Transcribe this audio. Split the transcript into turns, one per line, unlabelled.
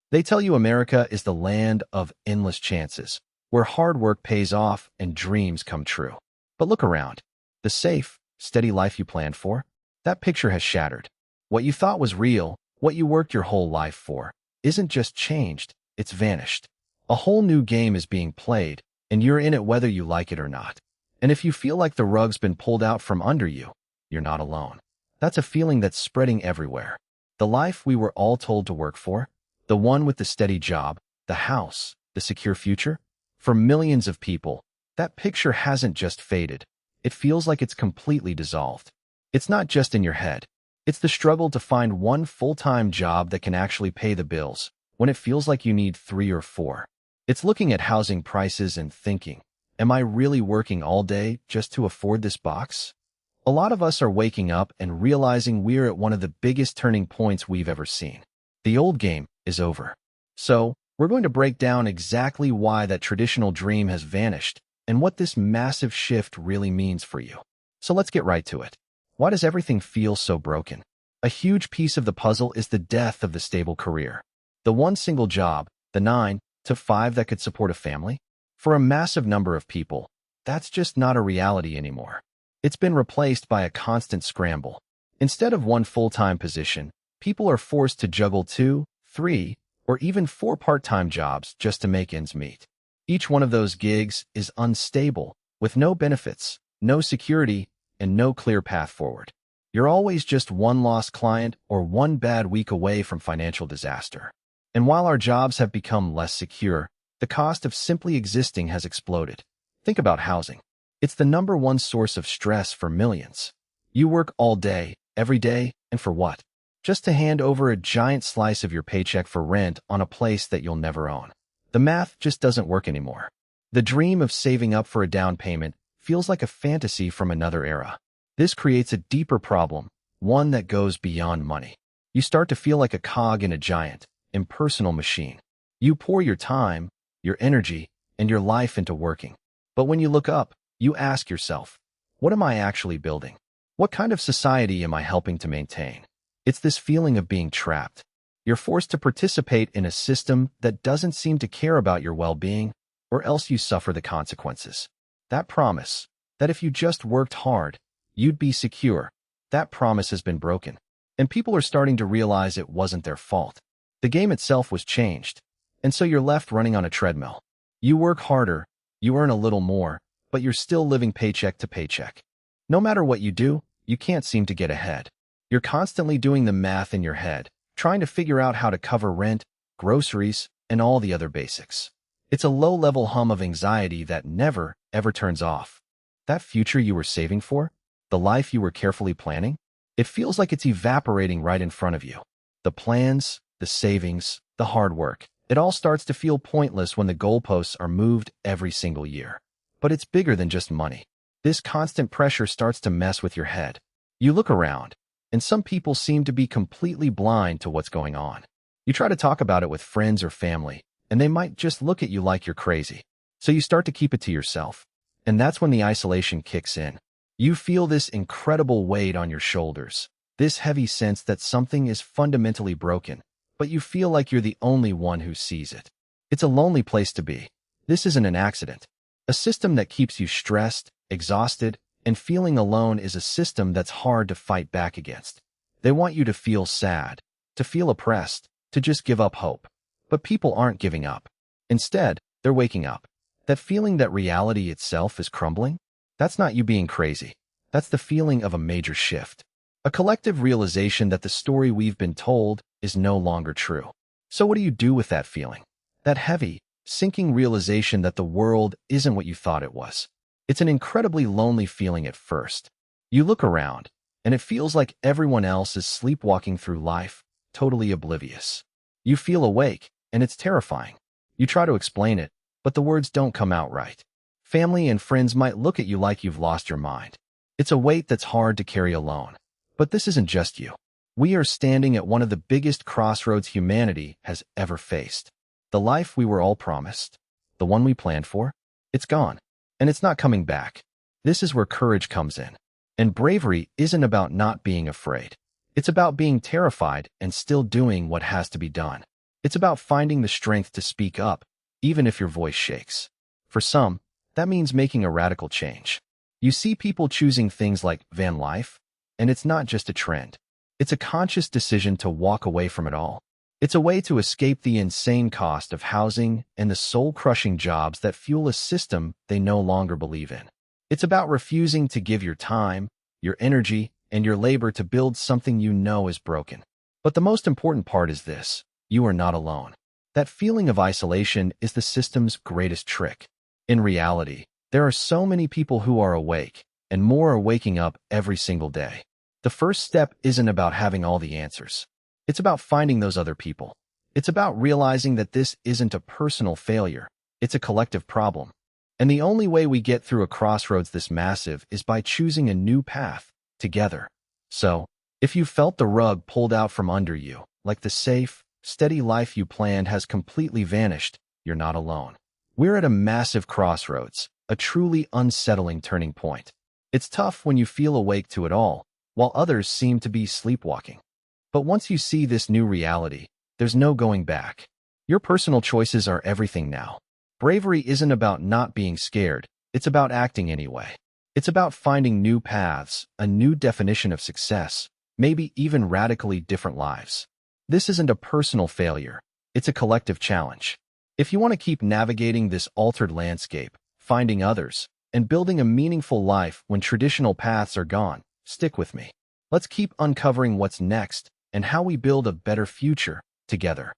They tell you America is the land of endless chances, where hard work pays off and dreams come true. But look around. The safe, steady life you planned for, that picture has shattered. What you thought was real, what you worked your whole life for, isn't just changed, it's vanished. A whole new game is being played, and you're in it whether you like it or not. And if you feel like the rug's been pulled out from under you, you're not alone. That's a feeling that's spreading everywhere. The life we were all told to work for, the one with the steady job, the house, the secure future, for millions of people, that picture hasn't just faded. It feels like it's completely dissolved. It's not just in your head. It's the struggle to find one full-time job that can actually pay the bills, when it feels like you need 3 or 4. It's looking at housing prices and thinking, am I really working all day just to afford this box? A lot of us are waking up and realizing we're at one of the biggest turning points we've ever seen. The old game is over. So, we're going to break down exactly why that traditional dream has vanished and what this massive shift really means for you. So let's get right to it. Why does everything feel so broken? A huge piece of the puzzle is the death of the stable career. The one single job, the 9 to 5 that could support a family? For a massive number of people, that's just not a reality anymore. It's been replaced by a constant scramble. Instead of one full-time position, people are forced to juggle 2, 3, or even 4 part-time jobs just to make ends meet. Each one of those gigs is unstable, with no benefits, no security, and no clear path forward. You're always just one lost client or one bad week away from financial disaster. And while our jobs have become less secure, the cost of simply existing has exploded. Think about housing. It's the #1 source of stress for millions. You work all day, every day, and for what? Just to hand over a giant slice of your paycheck for rent on a place that you'll never own. The math just doesn't work anymore. The dream of saving up for a down payment feels like a fantasy from another era. This creates a deeper problem, one that goes beyond money. You start to feel like a cog in a giant, impersonal machine. You pour your time, your energy, and your life into working. But when you look up, you ask yourself, what am I actually building? What kind of society am I helping to maintain? It's this feeling of being trapped. You're forced to participate in a system that doesn't seem to care about your well-being, or else you suffer the consequences. That promise, that if you just worked hard, you'd be secure, that promise has been broken. And people are starting to realize it wasn't their fault. The game itself was changed, and so you're left running on a treadmill. You work harder, you earn a little more, but you're still living paycheck to paycheck. No matter what you do, you can't seem to get ahead. You're constantly doing the math in your head, trying to figure out how to cover rent, groceries, and all the other basics. It's a low-level hum of anxiety that never, ever turns off. That future you were saving for, the life you were carefully planning, it feels like it's evaporating right in front of you. The plans, the savings, the hard work, it all starts to feel pointless when the goalposts are moved every single year. But it's bigger than just money. This constant pressure starts to mess with your head. You look around, and some people seem to be completely blind to what's going on. You try to talk about it with friends or family, and they might just look at you like you're crazy. So you start to keep it to yourself. And that's when the isolation kicks in. You feel this incredible weight on your shoulders, this heavy sense that something is fundamentally broken, but you feel like you're the only one who sees it. It's a lonely place to be. This isn't an accident. A system that keeps you stressed, exhausted, and feeling alone is a system that's hard to fight back against. They want you to feel sad, to feel oppressed, to just give up hope. But people aren't giving up. Instead, they're waking up. That feeling that reality itself is crumbling? That's not you being crazy. That's the feeling of a major shift. A collective realization that the story we've been told is no longer true. So what do you do with that feeling? That heavy, sinking realization that the world isn't what you thought it was. It's an incredibly lonely feeling at first. You look around, and it feels like everyone else is sleepwalking through life, totally oblivious. You feel awake, and it's terrifying. You try to explain it, but the words don't come out right. Family and friends might look at you like you've lost your mind. It's a weight that's hard to carry alone. But this isn't just you. We are standing at one of the biggest crossroads humanity has ever faced. The life we were all promised, the one we planned for, it's gone. And it's not coming back. This is where courage comes in. And bravery isn't about not being afraid. It's about being terrified and still doing what has to be done. It's about finding the strength to speak up, even if your voice shakes. For some, that means making a radical change. You see people choosing things like van life, and it's not just a trend. It's a conscious decision to walk away from it all. It's a way to escape the insane cost of housing and the soul-crushing jobs that fuel a system they no longer believe in. It's about refusing to give your time, your energy, and your labor to build something you know is broken. But the most important part is this: you are not alone. That feeling of isolation is the system's greatest trick. In reality, there are so many people who are awake, and more are waking up every single day. The first step isn't about having all the answers. It's about finding those other people. It's about realizing that this isn't a personal failure. It's a collective problem. And the only way we get through a crossroads this massive is by choosing a new path, together. So, if you felt the rug pulled out from under you, like the safe, steady life you planned has completely vanished, you're not alone. We're at a massive crossroads, a truly unsettling turning point. It's tough when you feel awake to it all, while others seem to be sleepwalking. But once you see this new reality, there's no going back. Your personal choices are everything now. Bravery isn't about not being scared, it's about acting anyway. It's about finding new paths, a new definition of success, maybe even radically different lives. This isn't a personal failure, it's a collective challenge. If you want to keep navigating this altered landscape, finding others, and building a meaningful life when traditional paths are gone, stick with me. Let's keep uncovering what's next and how we build a better future together.